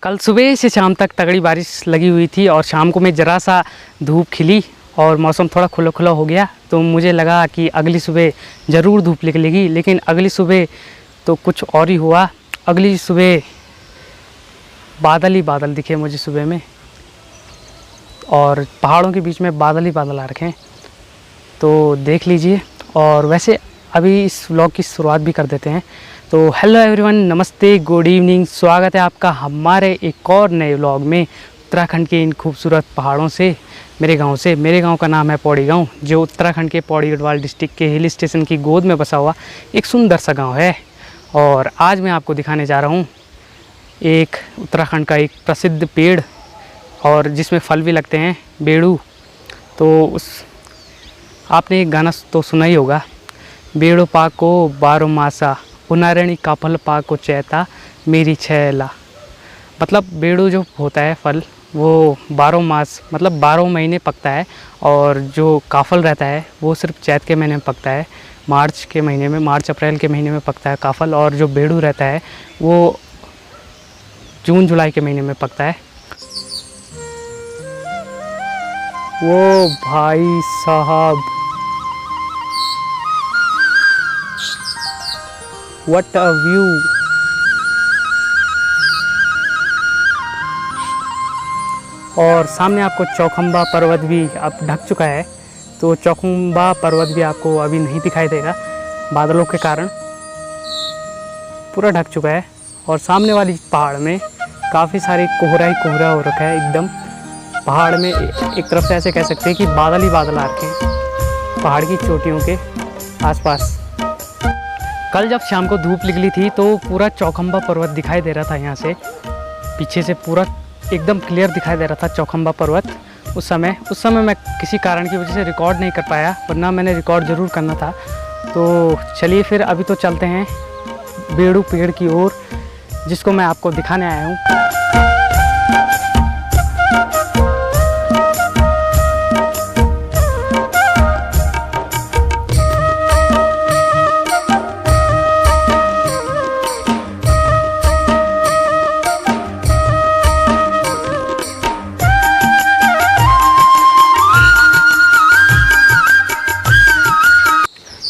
कल सुबह से शाम तक तगड़ी बारिश लगी हुई थी और शाम को मैं ज़रा सा धूप खिली और मौसम थोड़ा खुला खुला हो गया तो मुझे लगा कि अगली सुबह ज़रूर धूप निकलेगी, लेकिन अगली सुबह तो कुछ और ही हुआ। अगली सुबह बादल ही बादल दिखे मुझे सुबह में, और पहाड़ों के बीच में बादल ही बादल आ रखे हैं, तो देख लीजिए। और वैसे अभी इस व्लॉग की शुरुआत भी कर देते हैं। तो हेलो एवरीवन, नमस्ते, गुड इवनिंग, स्वागत है आपका हमारे एक और नए व्लॉग में उत्तराखंड के इन खूबसूरत पहाड़ों से, मेरे गांव से। मेरे गांव का नाम है पौड़ी गांव, जो उत्तराखंड के पौड़ी गढ़वाल डिस्ट्रिक्ट के हिल स्टेशन की गोद में बसा हुआ एक सुंदर सा गांव है। और आज मैं आपको दिखाने जा रहा हूं एक उत्तराखंड का एक प्रसिद्ध पेड़, और जिसमें फल भी लगते हैं, बेड़ू। तो उस आपने एक गाना तो सुना ही होगा, बेड़ो पाको बारो मासा उनारणी का फल पाको चैता मेरी छैला। मतलब बेड़ू जो होता है फल, वो 12 मास मतलब 12 महीने पकता है, और जो काफल रहता है वो सिर्फ चैत के महीने में पकता है, मार्च के महीने में, मार्च अप्रैल के महीने में पकता है काफल। और जो बेड़ू रहता है वो जून जुलाई के महीने में पकता है। वो भाई साहब, व्हाट अ व्यू। और सामने आपको चौखंबा पर्वत भी अब ढक चुका है, तो चौखंबा पर्वत भी आपको अभी नहीं दिखाई देगा, बादलों के कारण पूरा ढक चुका है। और सामने वाली पहाड़ में काफ़ी सारे कोहरा ही कोहरा हो रखा है एकदम। पहाड़ में एक तरफ से ऐसे कह सकते हैं कि बादल ही बादल आ रखे हैं पहाड़ की चोटियों के आसपास। कल जब शाम को धूप निकली थी तो पूरा चौखंबा पर्वत दिखाई दे रहा था, यहाँ से पीछे से पूरा एकदम क्लियर दिखाई दे रहा था चौखंबा पर्वत। उस समय मैं किसी कारण की वजह से रिकॉर्ड नहीं कर पाया, वरना मैंने रिकॉर्ड ज़रूर करना था। तो चलिए फिर अभी तो चलते हैं बेड़ू पेड़ की ओर, जिसको मैं आपको दिखाने आया हूँ।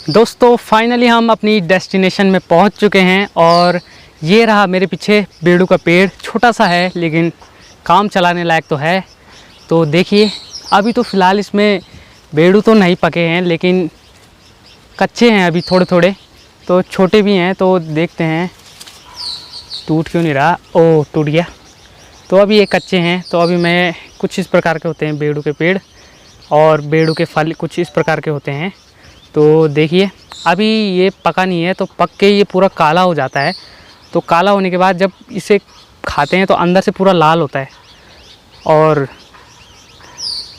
दोस्तों फाइनली हम अपनी डेस्टिनेशन में पहुंच चुके हैं, और ये रहा मेरे पीछे बेड़ू का पेड़। छोटा सा है लेकिन काम चलाने लायक तो है। तो देखिए, अभी तो फ़िलहाल इसमें बेड़ू तो नहीं पके हैं, लेकिन कच्चे हैं अभी थोड़े थोड़े, तो छोटे भी हैं। तो देखते हैं, टूट क्यों नहीं रहा। ओह, टूट गया। तो अभी ये कच्चे हैं। तो अभी मैं कुछ इस प्रकार के होते हैं बेड़ू के पेड़, और बेड़ू के फल कुछ इस प्रकार के होते हैं। तो देखिए, अभी ये पका नहीं है, तो पक के ये पूरा काला हो जाता है। तो काला होने के बाद जब इसे खाते हैं तो अंदर से पूरा लाल होता है, और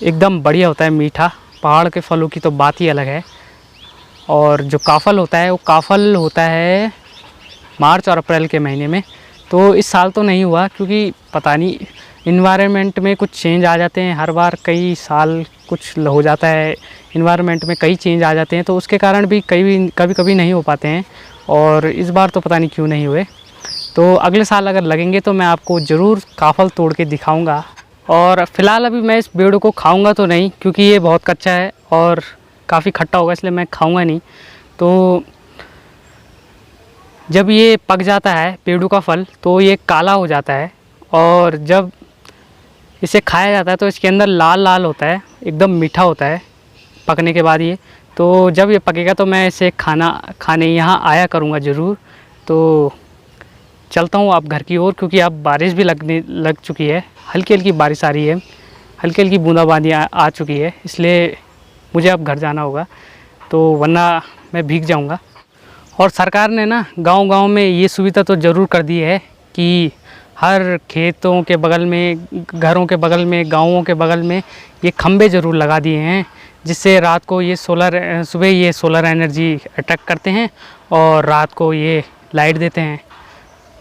एकदम बढ़िया होता है, मीठा। पहाड़ के फलों की तो बात ही अलग है। और जो काफल होता है, वो काफल होता है मार्च और अप्रैल के महीने में। तो इस साल तो नहीं हुआ, क्योंकि पता नहीं इन्वायरमेंट में कुछ चेंज आ जाते हैं हर बार, कई साल कुछ हो जाता है इन्वायरमेंट में, कई चेंज आ जाते हैं, तो उसके कारण भी कभी कभी नहीं हो पाते हैं। और इस बार तो पता नहीं क्यों नहीं हुए। तो अगले साल अगर लगेंगे तो मैं आपको ज़रूर काफल तोड़ के दिखाऊंगा। और फ़िलहाल अभी मैं इस बेड़ू को खाऊंगा तो नहीं, क्योंकि ये बहुत कच्चा है और काफ़ी खट्टा होगा, इसलिए मैं खाऊंगा नहीं। तो जब ये पक जाता है बेड़ू का फल, तो ये काला हो जाता है, और जब इसे खाया जाता है तो इसके अंदर लाल लाल होता है, एकदम मीठा होता है पकने के बाद ये। तो जब ये पकेगा तो मैं इसे खाने यहाँ आया करूँगा ज़रूर। तो चलता हूँ अब घर की ओर, क्योंकि अब बारिश भी लग चुकी है, हल्की हल्की बारिश आ रही है, हल्की हल्की बूंदाबांदी आ चुकी है, इसलिए मुझे अब घर जाना होगा, तो वरना मैं भीग जाऊँगा। और सरकार ने ना गांव-गांव में ये सुविधा तो ज़रूर कर दी है कि हर खेतों के बगल में, घरों के बगल में, गाँवों के बगल में ये खंबे ज़रूर लगा दिए हैं, जिससे रात को ये सुबह ये सोलर एनर्जी अट्रैक्ट करते हैं और रात को ये लाइट देते हैं।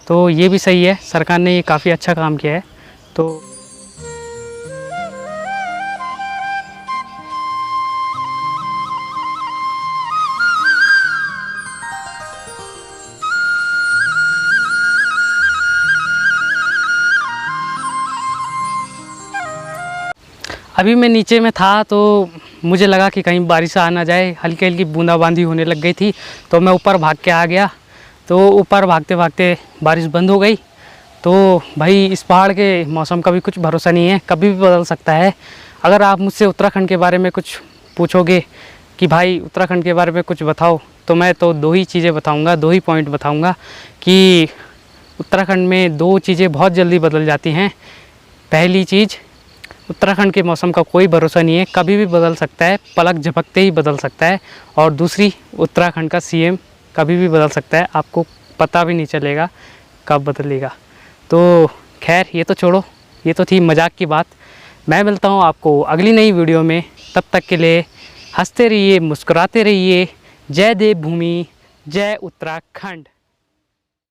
तो ये भी सही है, सरकार ने ये काफ़ी अच्छा काम किया है। तो अभी मैं नीचे में था तो मुझे लगा कि कहीं बारिश आ ना जाए, हल्की हल्की बूंदाबांदी होने लग गई थी, तो मैं ऊपर भाग के आ गया। तो ऊपर भागते भागते बारिश बंद हो गई। तो भाई इस पहाड़ के मौसम का भी कुछ भरोसा नहीं है, कभी भी बदल सकता है। अगर आप मुझसे उत्तराखंड के बारे में कुछ पूछोगे कि भाई उत्तराखंड के बारे में कुछ बताओ, तो मैं तो दो ही चीज़ें बताऊंगा, दो ही पॉइंट बताऊंगा कि उत्तराखंड में दो चीज़ें बहुत जल्दी बदल जाती हैं। पहली चीज़, उत्तराखंड के मौसम का कोई भरोसा नहीं है, कभी भी बदल सकता है, पलक झपकते ही बदल सकता है। और दूसरी, उत्तराखंड का सीएम कभी भी बदल सकता है, आपको पता भी नहीं चलेगा कब बदलेगा। तो खैर ये तो छोड़ो, ये तो थी मजाक की बात। मैं मिलता हूँ आपको अगली नई वीडियो में, तब तक के लिए हंसते रहिए, मुस्कुराते रहिए। जय देवभूमि, जय उत्तराखंड।